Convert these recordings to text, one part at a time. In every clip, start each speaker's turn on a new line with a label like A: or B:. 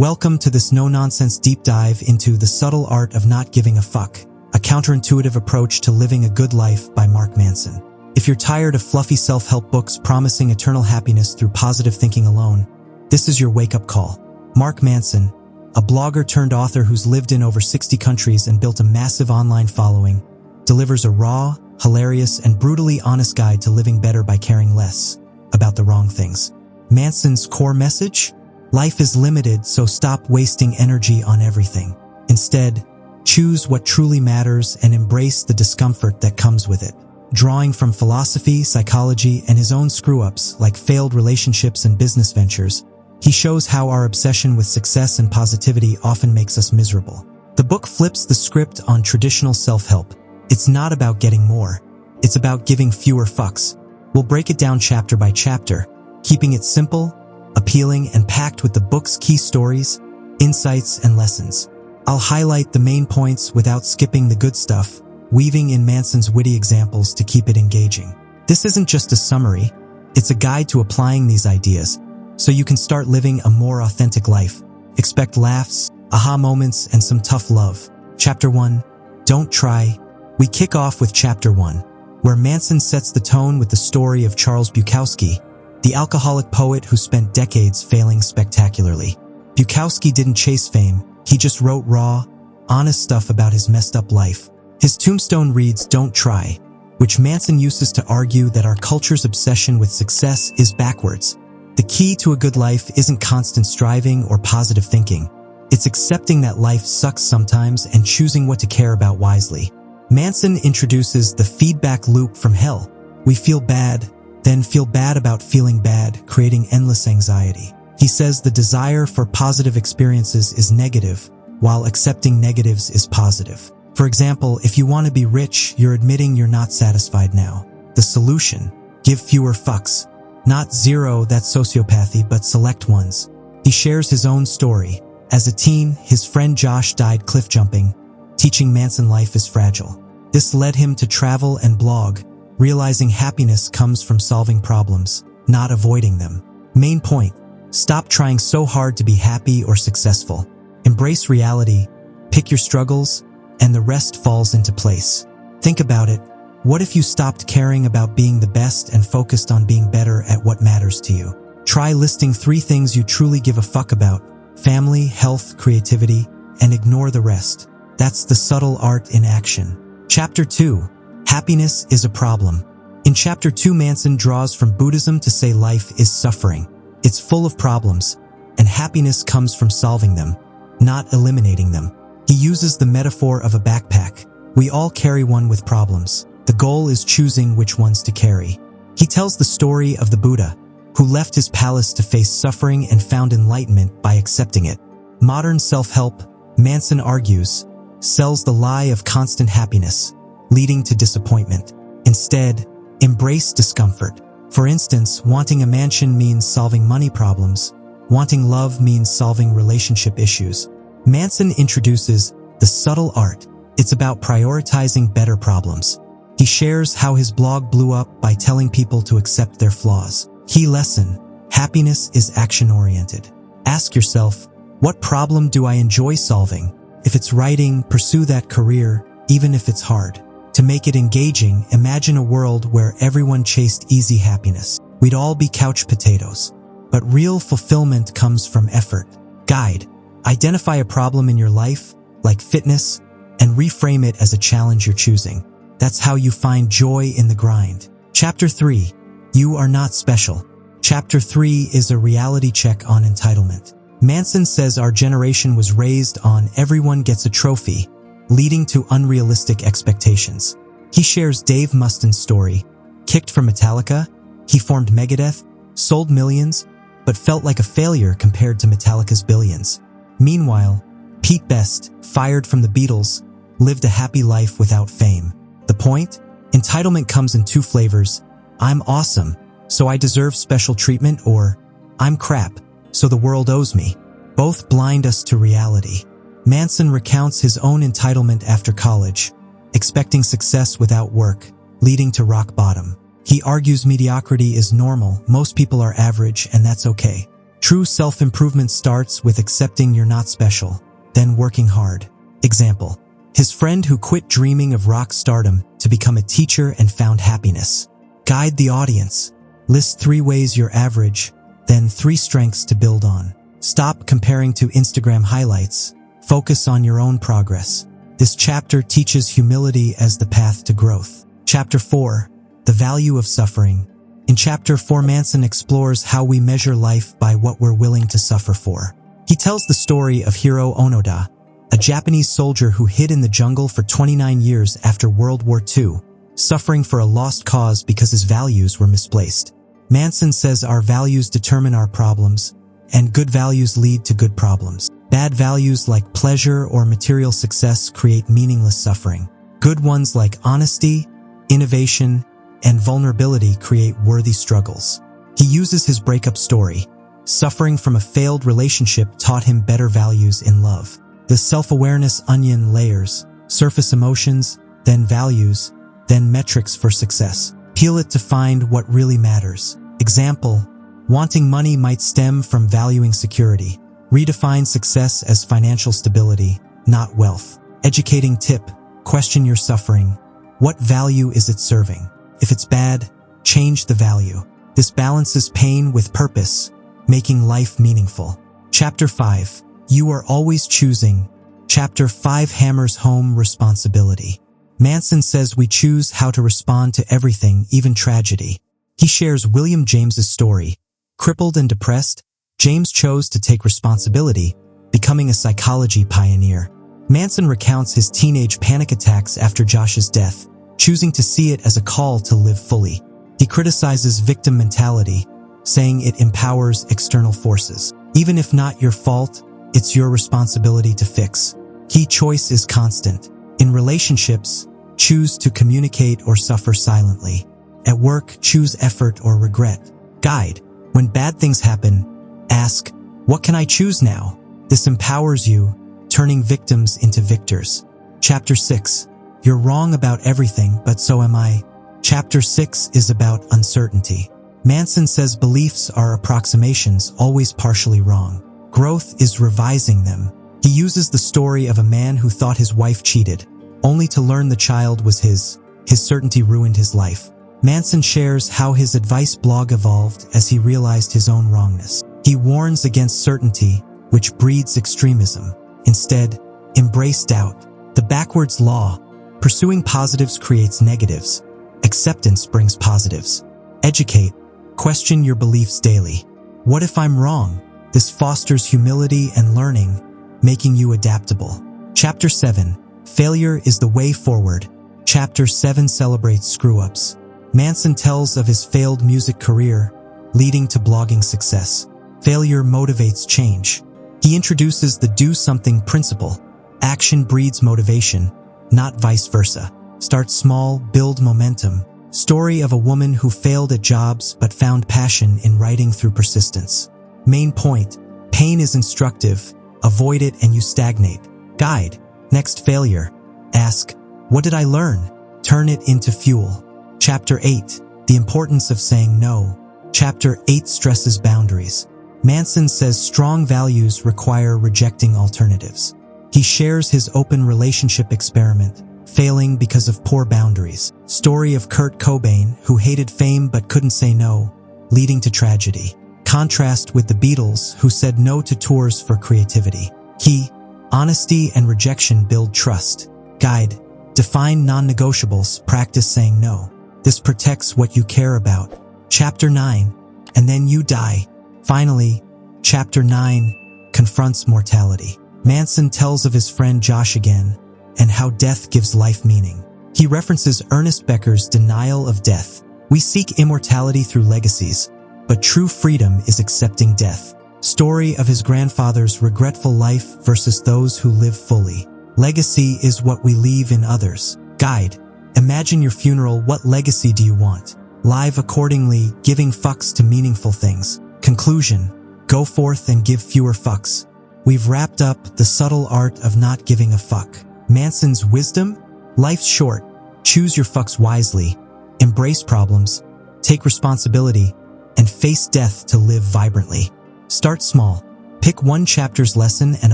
A: Welcome to this no-nonsense deep dive into The Subtle Art of Not Giving a Fuck, a counterintuitive approach to living a good life by Mark Manson. If you're tired of fluffy self-help books promising eternal happiness through positive thinking alone, this is your wake-up call. Mark Manson, a blogger turned author who's lived in over 60 countries and built a massive online following, delivers a raw, hilarious, and brutally honest guide to living better by caring less about the wrong things. Manson's core message? Life is limited, so stop wasting energy on everything. Instead, choose what truly matters and embrace the discomfort that comes with it. Drawing from philosophy, psychology, and his own screw-ups like failed relationships and business ventures, he shows how our obsession with success and positivity often makes us miserable. The book flips the script on traditional self-help. It's not about getting more. It's about giving fewer fucks. We'll break it down chapter by chapter, keeping it simple, appealing, and packed with the book's key stories, insights, and lessons. I'll highlight the main points without skipping the good stuff, weaving in Manson's witty examples to keep it engaging. This isn't just a summary, it's a guide to applying these ideas, so you can start living a more authentic life. Expect laughs, aha moments, and some tough love. Chapter 1. Don't Try. We kick off with Chapter 1, where Manson sets the tone with the story of Charles Bukowski, the alcoholic poet who spent decades failing spectacularly. Bukowski didn't chase fame, he just wrote raw, honest stuff about his messed up life. His tombstone reads, "Don't try," which Manson uses to argue that our culture's obsession with success is backwards. The key to a good life isn't constant striving or positive thinking. It's accepting that life sucks sometimes and choosing what to care about wisely. Manson introduces the feedback loop from hell. We feel bad, then feel bad about feeling bad, creating endless anxiety. He says the desire for positive experiences is negative, while accepting negatives is positive. For example, if you want to be rich, you're admitting you're not satisfied now. The solution? Give fewer fucks. Not zero, that's sociopathy, but select ones. He shares his own story. As a teen, his friend Josh died cliff jumping, teaching Manson life is fragile. This led him to travel and blog, realizing happiness comes from solving problems, not avoiding them. Main point: stop trying so hard to be happy or successful. Embrace reality, pick your struggles, and the rest falls into place. Think about it. What if you stopped caring about being the best and focused on being better at what matters to you? Try listing 3 things you truly give a fuck about: family, health, creativity, and ignore the rest. That's the subtle art in action. Chapter 2. Happiness is a problem. In Chapter 2, Manson draws from Buddhism to say life is suffering. It's full of problems, and happiness comes from solving them, not eliminating them. He uses the metaphor of a backpack. We all carry one with problems. The goal is choosing which ones to carry. He tells the story of the Buddha, who left his palace to face suffering and found enlightenment by accepting it. Modern self-help, Manson argues, sells the lie of constant happiness, leading to disappointment. Instead, embrace discomfort. For instance, wanting a mansion means solving money problems. Wanting love means solving relationship issues. Manson introduces the subtle art. It's about prioritizing better problems. He shares how his blog blew up by telling people to accept their flaws. Key lesson: happiness is action-oriented. Ask yourself, what problem do I enjoy solving? If it's writing, pursue that career, even if it's hard. To make it engaging, imagine a world where everyone chased easy happiness. We'd all be couch potatoes. But real fulfillment comes from effort. Guide: identify a problem in your life, like fitness, and reframe it as a challenge you're choosing. That's how you find joy in the grind. Chapter 3. You are not special. Chapter 3 is a reality check on entitlement. Manson says our generation was raised on everyone gets a trophy, leading to unrealistic expectations. He shares Dave Mustein's story. Kicked from Metallica, he formed Megadeth, sold millions, but felt like a failure compared to Metallica's billions. Meanwhile, Pete Best, fired from the Beatles, lived a happy life without fame. The point? Entitlement comes in 2 flavors: I'm awesome, so I deserve special treatment, or I'm crap, so the world owes me. Both blind us to reality. Manson recounts his own entitlement after college, expecting success without work, leading to rock bottom. He argues mediocrity is normal, most people are average, and that's okay. True self-improvement starts with accepting you're not special, then working hard. Example: his friend who quit dreaming of rock stardom to become a teacher and found happiness. Guide the audience. List 3 ways you're average, then 3 strengths to build on. Stop comparing to Instagram highlights. Focus on your own progress. This chapter teaches humility as the path to growth. Chapter 4. The Value of Suffering. In Chapter 4, Manson explores how we measure life by what we're willing to suffer for. He tells the story of Hiro Onoda, a Japanese soldier who hid in the jungle for 29 years after World War II, suffering for a lost cause because his values were misplaced. Manson says our values determine our problems, and good values lead to good problems. Bad values like pleasure or material success create meaningless suffering. Good ones like honesty, innovation, and vulnerability create worthy struggles. He uses his breakup story. Suffering from a failed relationship taught him better values in love. The self-awareness onion layers: surface emotions, then values, then metrics for success. Peel it to find what really matters. Example: wanting money might stem from valuing security. Redefine success as financial stability, not wealth. Educating tip: question your suffering. What value is it serving? If it's bad, change the value. This balances pain with purpose, making life meaningful. Chapter 5. You are always choosing. Chapter 5 hammers home responsibility. Manson says we choose how to respond to everything, even tragedy. He shares William James's story. Crippled and depressed, James chose to take responsibility, becoming a psychology pioneer. Manson recounts his teenage panic attacks after Josh's death, choosing to see it as a call to live fully. He criticizes victim mentality, saying it empowers external forces. Even if not your fault, it's your responsibility to fix. Key choice is constant. In relationships, choose to communicate or suffer silently. At work, choose effort or regret. Guide: when bad things happen, ask, what can I choose now? This empowers you, turning victims into victors. Chapter 6. You're wrong about everything, but so am I. Chapter 6 is about uncertainty. Manson says beliefs are approximations, always partially wrong. Growth is revising them. He uses the story of a man who thought his wife cheated, only to learn the child was his. His certainty ruined his life. Manson shares how his advice blog evolved as he realized his own wrongness. He warns against certainty, which breeds extremism. Instead, embrace doubt. The backwards law: pursuing positives creates negatives. Acceptance brings positives. Educate. Question your beliefs daily. What if I'm wrong? This fosters humility and learning, making you adaptable. Chapter 7. Failure is the way forward. Chapter 7 celebrates screw-ups. Manson tells of his failed music career, leading to blogging success. Failure motivates change. He introduces the do something principle. Action breeds motivation, not vice versa. Start small, build momentum. Story of a woman who failed at jobs but found passion in writing through persistence. Main point: pain is instructive. Avoid it and you stagnate. Guide: next failure. Ask, what did I learn? Turn it into fuel. Chapter 8. The importance of saying no. Chapter 8 stresses boundaries. Manson says strong values require rejecting alternatives. He shares his open relationship experiment, failing because of poor boundaries. Story of Kurt Cobain, who hated fame but couldn't say no, leading to tragedy. Contrast with the Beatles, who said no to tours for creativity. Key: honesty and rejection build trust. Guide: define non-negotiables, practice saying no. This protects what you care about. Chapter 9. And then you die. Finally, Chapter 9 confronts mortality. Manson tells of his friend Josh again, and how death gives life meaning. He references Ernest Becker's denial of death. We seek immortality through legacies, but true freedom is accepting death. Story of his grandfather's regretful life versus those who live fully. Legacy is what we leave in others. Guide: imagine your funeral. What legacy do you want? Live accordingly, giving fucks to meaningful things. Conclusion: go forth and give fewer fucks. We've wrapped up the subtle art of not giving a fuck. Manson's wisdom: life's short. Choose your fucks wisely. Embrace problems. Take responsibility. And face death to live vibrantly. Start small. Pick one chapter's lesson and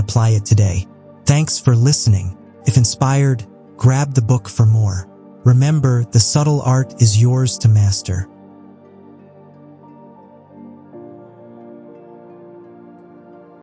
A: apply it today. Thanks for listening. If inspired, grab the book for more. Remember, the subtle art is yours to master.